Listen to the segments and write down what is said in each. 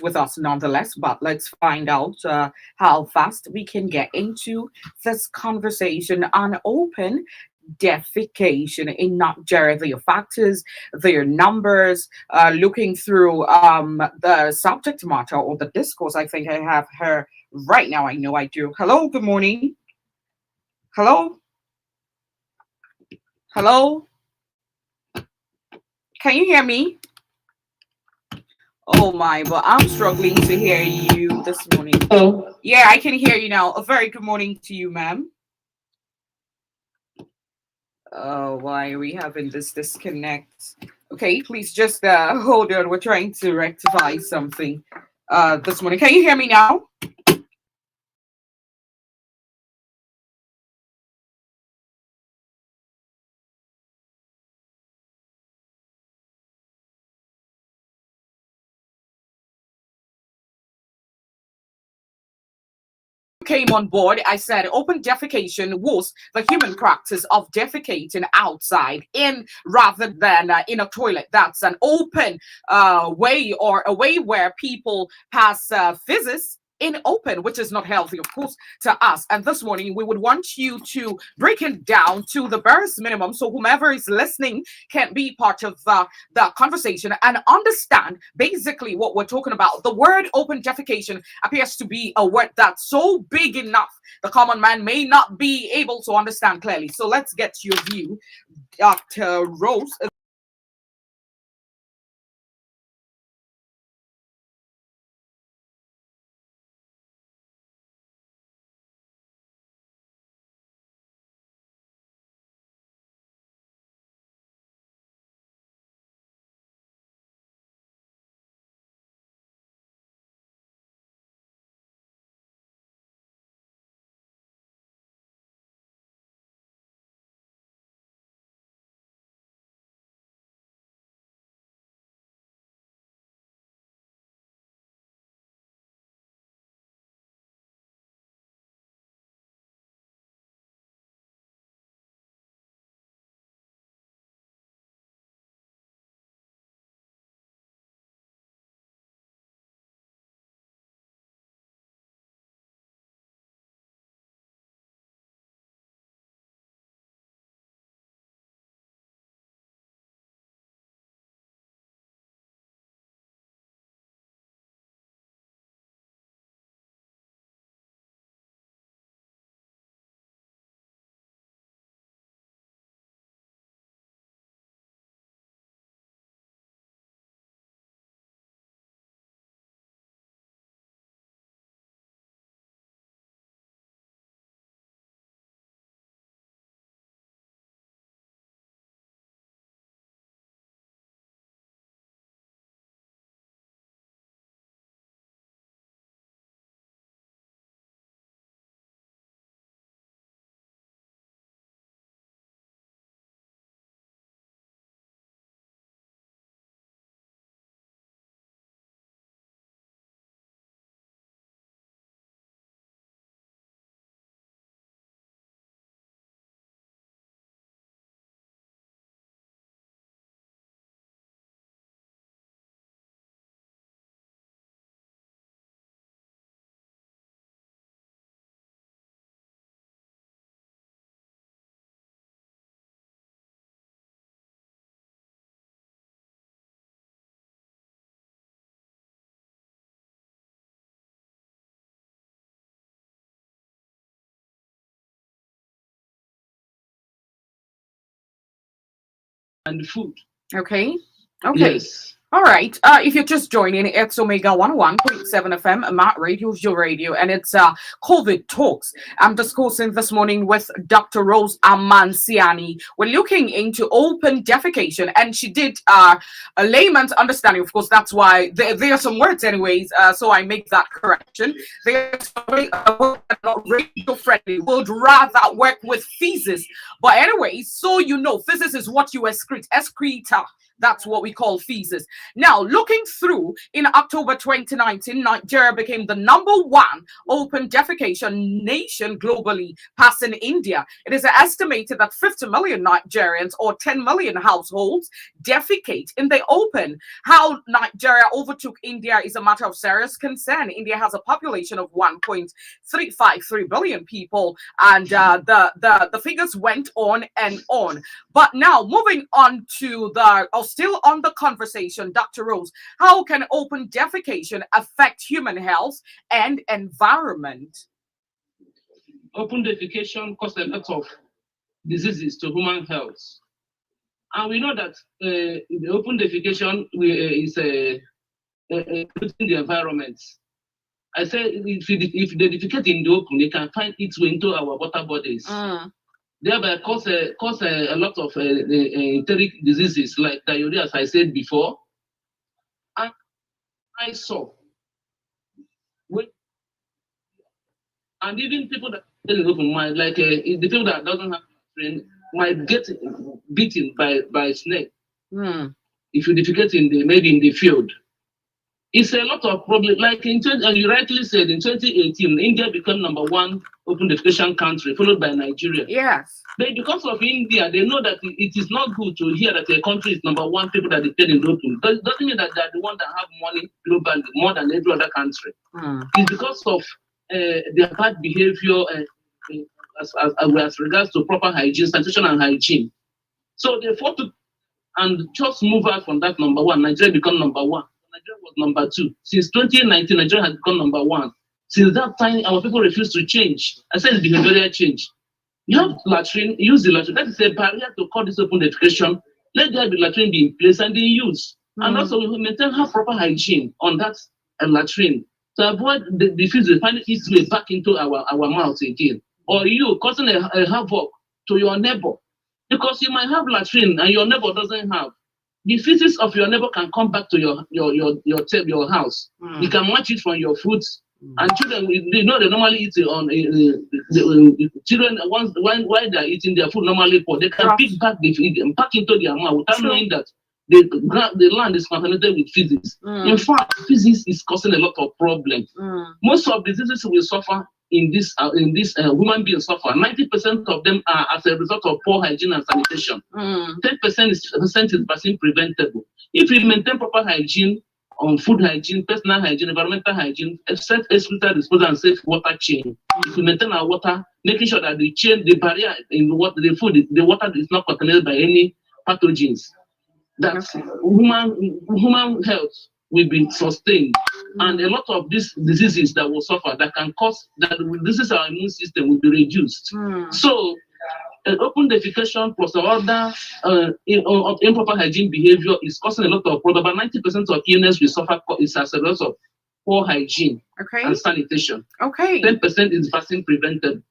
with us nonetheless, but let's find out how fast we can get into this conversation on open defecation in Nigeria, their factors, their numbers, looking through the subject matter or the discourse. I think I have her right now. I know I do. Hello, good morning. Hello, hello. Can you hear me? Oh my, but I'm struggling to hear you this morning. Oh, Yeah, I can hear you now. A very good morning to you, ma'am. Oh, why are we having this disconnect? Okay, please just hold on. We're trying to rectify something this morning. Can you hear me now? Came on board, I said open defecation was the human practice of defecating outside in rather than in a toilet. That's an open way or a way where people pass physics in open, which is not healthy, of course, to us. And this morning, we would want you to break it down to the barest minimum so whomever is listening can be part of the conversation and understand basically what we're talking about. The word open defecation appears to be a word that's so big enough the common man may not be able to understand clearly. So let's get your view, Dr. Rose. and food. Okay. Okay. Yes. All right. If you're just joining, it's Omega 101.7 FM, Matt Radio's your radio, and it's COVID Talks. I'm discussing this morning with Dr. Rose Amanciani. We're looking into open defecation, and she did a layman's understanding. Of course, that's why there are some words, anyways, so I make that correction. There's a word that's not radio friendly, would rather work with feces. But, anyways, so you know, feces is what you excrete, excreta. That's what we call feces. Now, looking through, in October 2019, Nigeria became the #1 open defecation nation globally, passing India. It is estimated that 50 million Nigerians, or 10 million households, defecate in the open. How Nigeria overtook India is a matter of serious concern. India has a population of 1.353 billion people, and the figures went on and on. But now, moving on to still on the conversation, Dr. Rose, how can open defecation affect human health and environment? Open defecation causes a lot of diseases to human health. And we know that the open defecation is polluting the environment. I say if they defecate in the open, they can find its way into our water bodies. Thereby cause a lot of enteric diseases like diarrhea, as I said before. And I saw, and even people that open mind, like the people that doesn't have train might get beaten by snake. If you defecate maybe in the field. It's a lot of problems. Like you rightly said, in 2018, India became #1 open defecation country, followed by Nigeria. Yes. But because of India, they know that it is not good to hear that a country is #1 people that defend in the open. Doesn't mean that they're the one that have money globally more than every other country. It's because of their bad behavior as regards to proper hygiene, sanitation and hygiene. So they fought to and just move out from that #1. Nigeria become #1. Nigeria was #2. Since 2019, Nigeria has become #1. Since that time, our people refuse to change. I said behavioral change. You have latrine, use the latrine. That is a barrier to call this open defecation. Let there be latrine be in place and in use. And also we maintain have proper hygiene on that latrine to avoid the disease finding its way back into our mouth again. Or you causing a havoc to your neighbor. Because you might have latrine and your neighbor doesn't have. The feces of your neighbor can come back to your house. You can match it from your food. And children, they normally eat on children while they're eating their food normally poor. They can pick back back into their mouth without knowing that the land is contaminated with feces. In fact, feces is causing a lot of problems. Most of the diseases we suffer in this human beings suffer. 90% of them are as a result of poor hygiene and sanitation. 10% is vaccine preventable. If we maintain proper hygiene on food hygiene, personal hygiene, environmental hygiene, safe excreta disposal and safe water chain. If we maintain our water, making sure that the barrier in the water, the water is not contaminated by any pathogens. That human health will be sustained, and a lot of these diseases that will suffer that can cause that this is our immune system will be reduced. So open defecation plus other improper hygiene behavior is causing a lot of problems. About 90% of illness we suffer is as a result of poor hygiene and sanitation. 10% is vaccine preventable.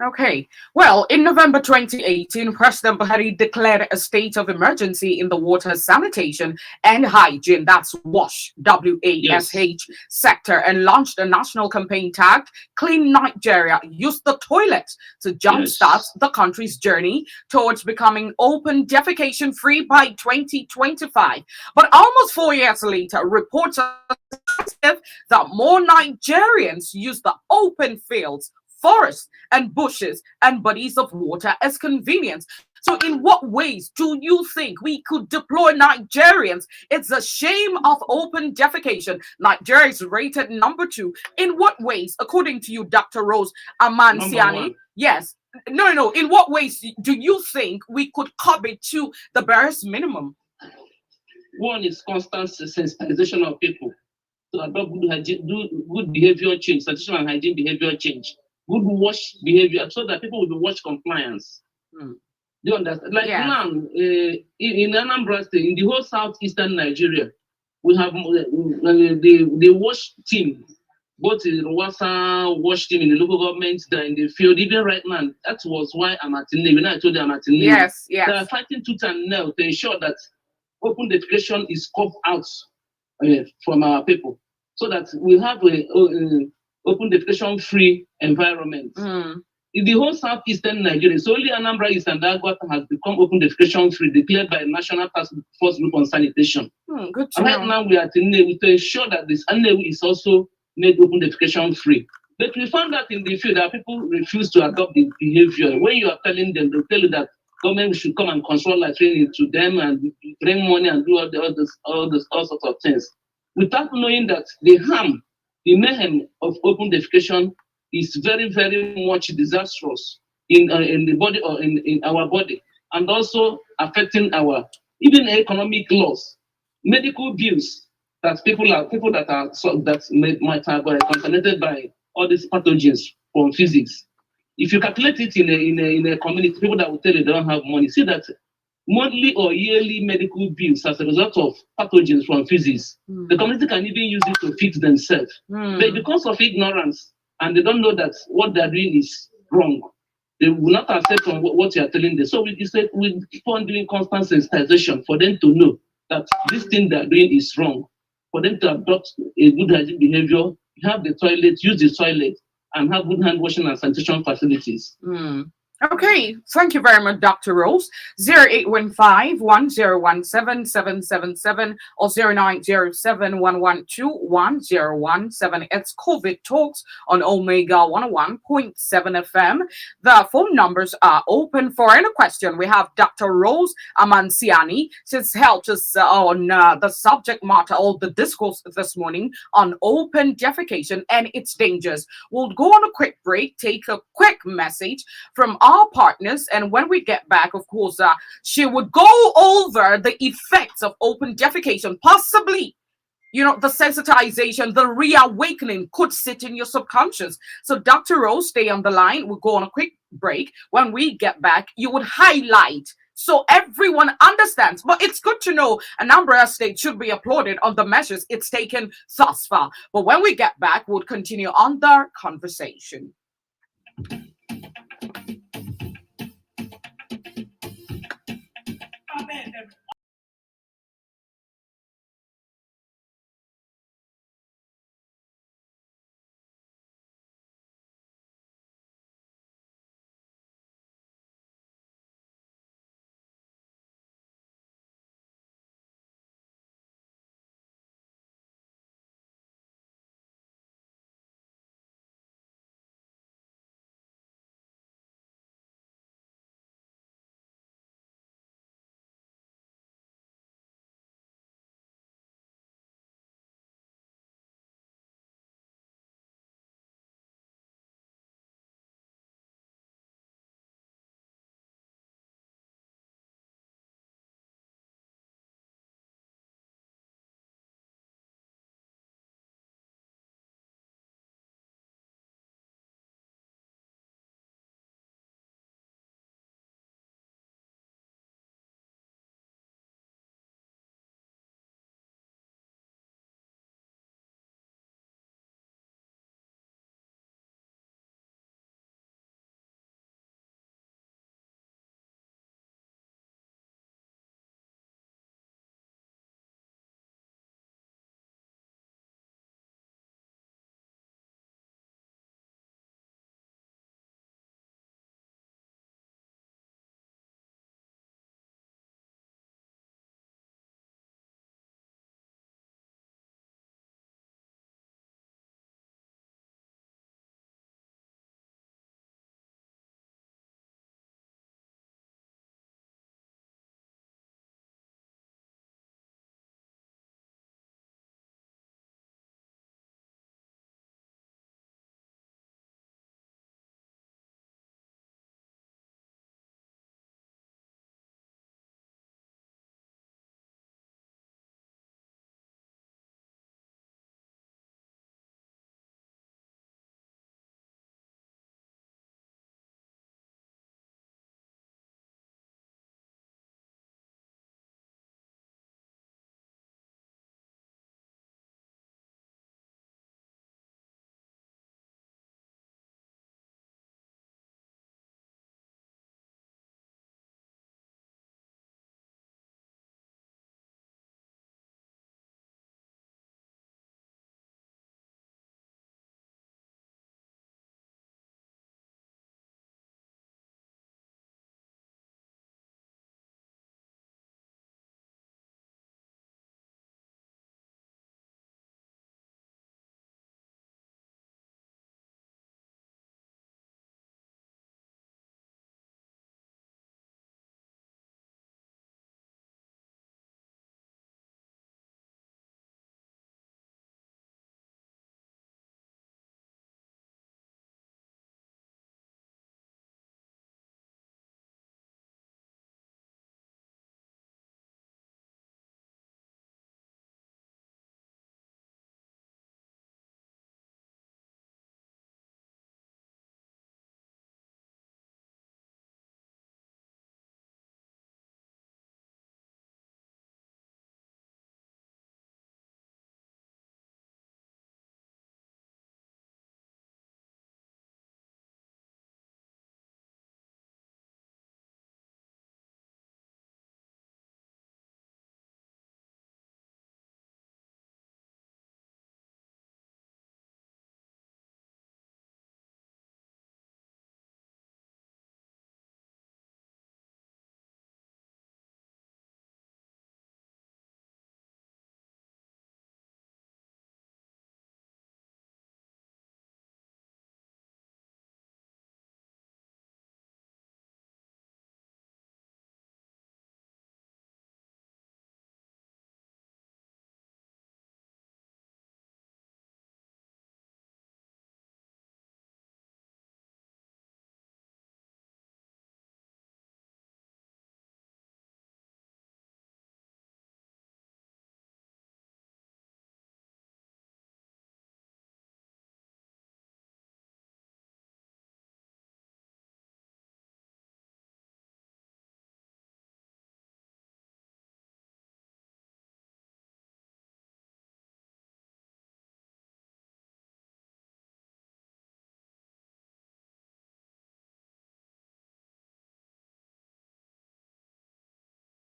Okay. Well, in November 2018, President Buhari declared a state of emergency in the water, sanitation, and hygiene, that's WASH, W-A-S-H, sector, and launched a national campaign tagged Clean Nigeria, Use the Toilet, to jumpstart the country's journey towards becoming open defecation free by 2025. But almost 4 years later, reports are that more Nigerians use the open fields, forests and bushes and bodies of water as convenience. So in what ways do you think we could deploy Nigerians? It's a shame of open defecation. Nigeria is rated #2. In what ways, according to you, Dr. Rose Amansiani? Yes. No. In what ways do you think we could curb it to the barest minimum? One is constant sensitization of people to adopt good hygiene, do good behavior change, sanitation and hygiene behavior change. Good wash behavior so that people will be wash compliance. Do you understand? Like now, in Anambra State, in the whole southeastern Nigeria, we have the wash team, both in Wasa wash team in the local government, that in the field. Even right now, that was why I'm at Navy. When I told you I'm at Navy, they are fighting tooth and nail to ensure that open defecation is cut out from our people, so that we have a open defecation free environment. in the whole southeastern Nigeria, so only Anambra East and Agwata has become open defecation free, declared by a National Task Force Group on Sanitation. Good to Right know. now, we are at Nnewi to ensure that this Nnewi is also made open defecation free. But we found that in the field that people refuse to adopt the behavior. When you are telling them, they'll tell you that government should come and control latrine to them and bring money and do all sorts of things, without knowing that the harm, the mayhem of open defecation is very, very much disastrous in the body or in our body, and also affecting our even economic loss, medical bills that people that are might have contaminated by all these pathogens from physics. If you calculate it in a community, people that will tell you they don't have money, see that monthly or yearly medical bills as a result of pathogens from physics, the community can even use it to fix themselves. But because of ignorance, and they don't know that what they're doing is wrong, they will not accept on what you are telling them. So we keep on doing constant sensitization for them to know that this thing they're doing is wrong, for them to adopt a good hygiene behavior, have the toilet, use the toilet, and have good hand washing and sanitation facilities. Okay, thank you very much, Dr. Rose. 0815-1017-777 or 0907-112-1017. It's COVID Talks on Omega 101.7 FM. The phone numbers are open for any question. We have Dr. Rose Amanciani. She's helped us on the subject matter or the discourse this morning on open defecation and its dangers. We'll go on a quick break, take a quick message from our partners, and when we get back, of course, she would go over the effects of open defecation, possibly, the sensitization, the reawakening could sit in your subconscious. So Dr. Rose, stay on the line. We'll go on a quick break. When we get back, you would highlight so everyone understands. But it's good to know Anambra State should be applauded on the measures it's taken thus far. But when we get back, we'll continue on the conversation.